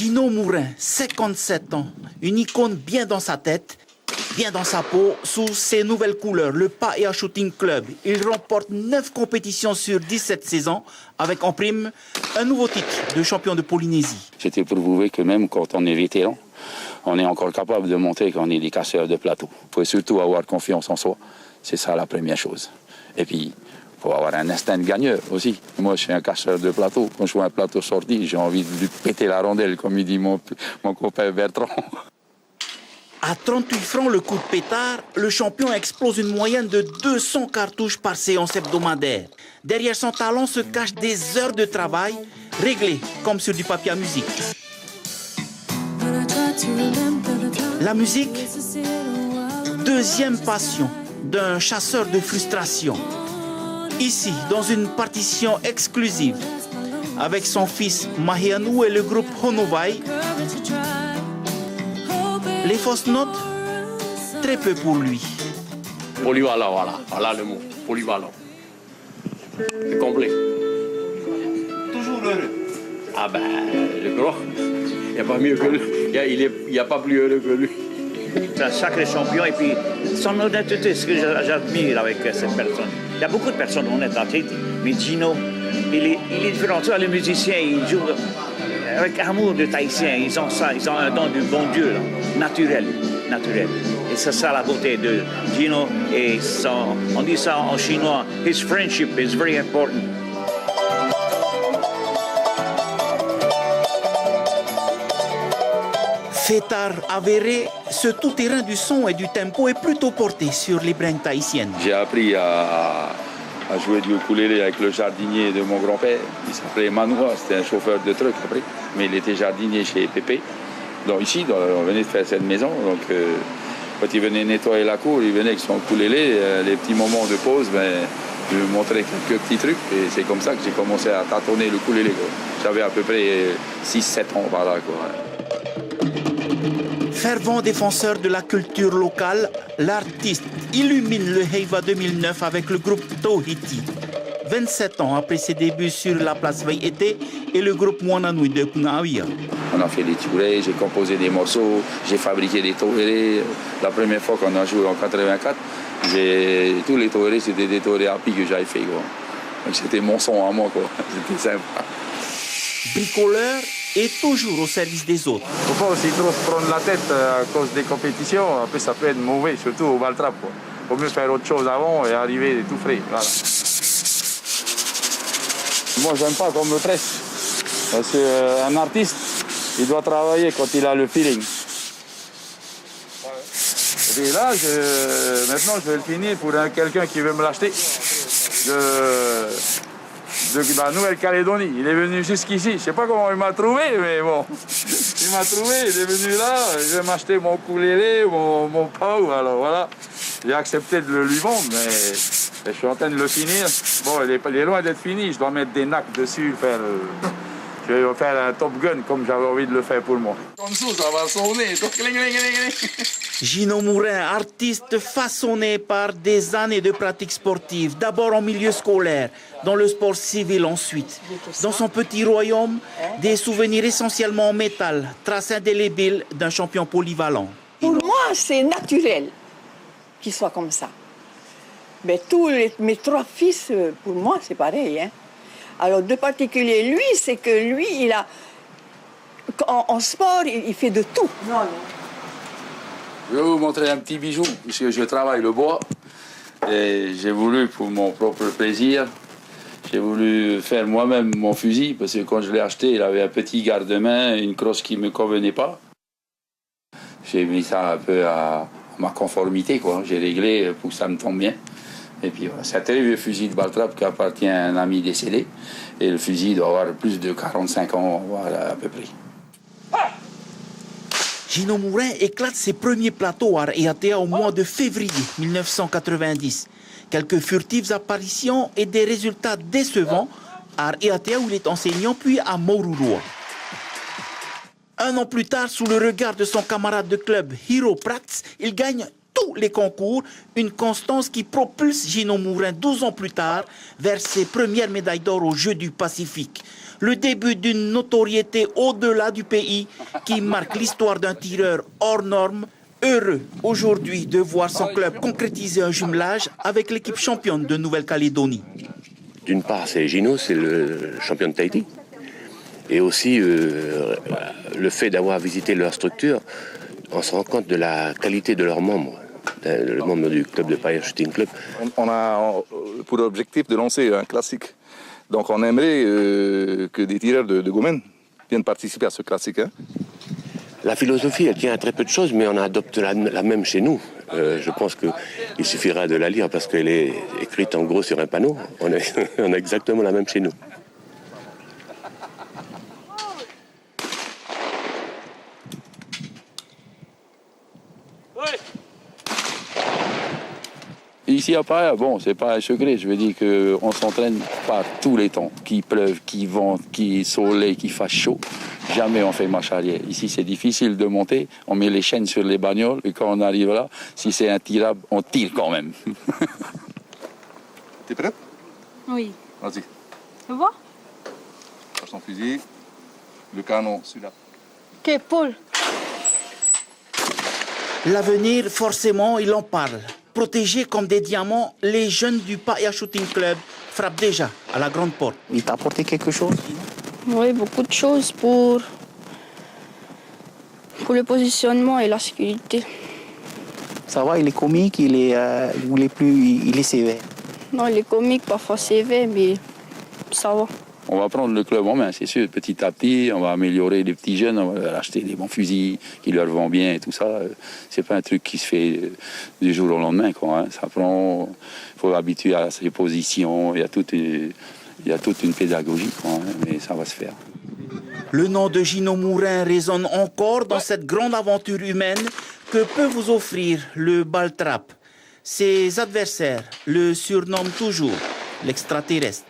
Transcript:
Gino Mourin, 57 ans, une icône bien dans sa tête, bien dans sa peau, sous ses nouvelles couleurs, le PAEA Shooting Club. Il remporte 9 compétitions sur 17 saisons, avec en prime un nouveau titre de champion de Polynésie. C'était pour prouver que même quand on est vétéran, on est encore capable de montrer qu'on est des casseurs de plateau. Il faut surtout avoir confiance en soi, c'est ça la première chose. Et puis, il faut avoir un instinct de gagneur aussi. Moi, je suis un casseur de plateau. Quand je vois un plateau sorti, j'ai envie de lui péter la rondelle, comme il dit mon copain Bertrand. À 38 francs le coup de pétard, le champion explose une moyenne de 200 cartouches par séance hebdomadaire. Derrière son talent se cachent des heures de travail, réglées comme sur du papier à musique. La musique, deuxième passion d'un chasseur de frustration. Ici, dans une partition exclusive, avec son fils Mahianou et le groupe Honovai, les fausses notes, très peu pour lui. Polyvalent, voilà le mot, polyvalent. C'est complet. Toujours heureux. Ah ben, je crois. Il n'y a pas mieux que lui. Il n'y a pas plus heureux que lui. C'est un sacré champion et puis son honnêteté, ce que j'admire avec cette personne. Il y a beaucoup de personnes honnêtes en Tahiti, mais Gino, il est différent. Les musiciens, ils jouent avec amour de Tahitiens. Ils ont ça, ils ont un don du bon Dieu, là, naturel. Et c'est ça la beauté de Gino. Et on dit ça en chinois, his friendship is very important. Fêtard avéré, ce tout-terrain du son et du tempo est plutôt porté sur les bringues tahitiennes. J'ai appris à jouer du ukulélé avec le jardinier de mon grand-père. Il s'appelait Manoua, c'était un chauffeur de truck après, mais il était jardinier chez Pépé. Donc ici, on venait de faire cette maison, donc quand il venait nettoyer la cour, il venait avec son ukulélé, les petits moments de pause, je lui montrais quelques petits trucs, et c'est comme ça que j'ai commencé à tâtonner le ukulélé. J'avais à peu près 6-7 ans par là, quoi. Fervent défenseur de la culture locale, l'artiste illumine le Heiva 2009 avec le groupe Tauhiti. 27 ans après ses débuts sur la place Veille-Été et le groupe Moananui de Pungaawia. On a fait des tourées, j'ai composé des morceaux, j'ai fabriqué des tourées. La première fois qu'on a joué en 84, tous les tourées, c'était des tourées happy que j'avais fait. Donc c'était mon son à moi, quoi. C'était sympa. Bricoleur et toujours au service des autres. Il ne faut pas aussi trop se prendre la tête à cause des compétitions. Après, ça peut être mauvais, surtout au baltrap. Il faut mieux faire autre chose avant et arriver tout frais. Voilà. Moi, j'aime pas qu'on me presse. Parce qu'un artiste, il doit travailler quand il a le feeling. Et là, maintenant, je vais le finir pour quelqu'un qui veut me l'acheter. De la Nouvelle-Calédonie. Il est venu jusqu'ici. Je ne sais pas comment il m'a trouvé, mais bon. Il m'a trouvé, il est venu là. Il veut m'acheter mon ukulélé, mon pau. Alors voilà. J'ai accepté de le lui vendre, mais je suis en train de le finir. Bon, il est loin d'être fini. Je dois mettre des nacs dessus. Je vais faire un Top Gun comme j'avais envie de le faire pour moi. En dessous, ça va sonner. Gino Mourin, artiste façonné par des années de pratique sportive, d'abord en milieu scolaire, dans le sport civil ensuite. Dans son petit royaume, des souvenirs essentiellement en métal, traces indélébiles d'un champion polyvalent. Pour moi, c'est naturel qu'il soit comme ça. Mais mes 3 fils, pour moi, c'est pareil. Hein. Alors, de particulier, lui, c'est que lui, il a... En sport, il fait de tout. Non. Je vais vous montrer un petit bijou, puisque je travaille le bois. Et j'ai voulu, pour mon propre plaisir, j'ai voulu faire moi-même mon fusil, parce que quand je l'ai acheté, il avait un petit garde-main, une crosse qui ne me convenait pas. J'ai mis ça un peu à ma conformité, quoi. J'ai réglé pour que ça me tombe bien. Et puis voilà, c'est un très vieux fusil de baltrap qui appartient à un ami décédé. Et le fusil doit avoir plus de 45 ans, voilà, à peu près. Gino Mourin éclate ses premiers plateaux à Raiatea au mois de février 1990. Quelques furtives apparitions et des résultats décevants à Raiatea où il est enseignant, puis à Moruroa. Un an plus tard, sous le regard de son camarade de club Hiro Prats, il gagne tous les concours, une constance qui propulse Gino Mourin 12 ans plus tard vers ses premières médailles d'or aux Jeux du Pacifique. Le début d'une notoriété au-delà du pays qui marque l'histoire d'un tireur hors norme, heureux aujourd'hui de voir son club concrétiser un jumelage avec l'équipe championne de Nouvelle-Calédonie. D'une part, c'est Gino, c'est le champion de Tahiti. Et aussi, le fait d'avoir visité leur structure, on se rend compte de la qualité de leurs membres, le membre du club de Paia Shooting Club. On a pour objectif de lancer un classique. Donc on aimerait que des tireurs de Goumen viennent participer à ce classique. Hein. La philosophie, elle tient à très peu de choses, mais on adopte la même chez nous. Je pense qu'il suffira de la lire parce qu'elle est écrite en gros sur un panneau. On a exactement la même chez nous. Ici à Paia, bon, c'est pas un secret, je veux dire qu'on s'entraîne par tous les temps, qu'il pleuve, qu'il vente, qu'il soleil, qu'il fasse chaud. Jamais on fait marche arrière. Ici, c'est difficile de monter, on met les chaînes sur les bagnoles et quand on arrive là, si c'est intirable, on tire quand même. T'es prête? Oui. Vas-y. Tu vois? Lâche ton fusil, le canon, celui-là. Ok, Paul. L'avenir, forcément, il en parle. Protégés comme des diamants, les jeunes du Paia Shooting Club frappent déjà à la grande porte. Il t'a apporté quelque chose? Oui, beaucoup de choses pour le positionnement et la sécurité. Ça va, il est comique, il est sévère. Non, il est comique, parfois sévère, mais ça va. On va prendre le club en main, c'est sûr, petit à petit, on va améliorer les petits jeunes, on va acheter des bons fusils qui leur vont bien et tout ça. C'est pas un truc qui se fait du jour au lendemain, quoi. Hein. Ça prend, il faut habituer à ses positions, il y a toute une pédagogie, quoi, hein, mais ça va se faire. Le nom de Gino Mourin résonne encore dans cette grande aventure humaine que peut vous offrir le ball trap. Ses adversaires le surnomment toujours l'extraterrestre.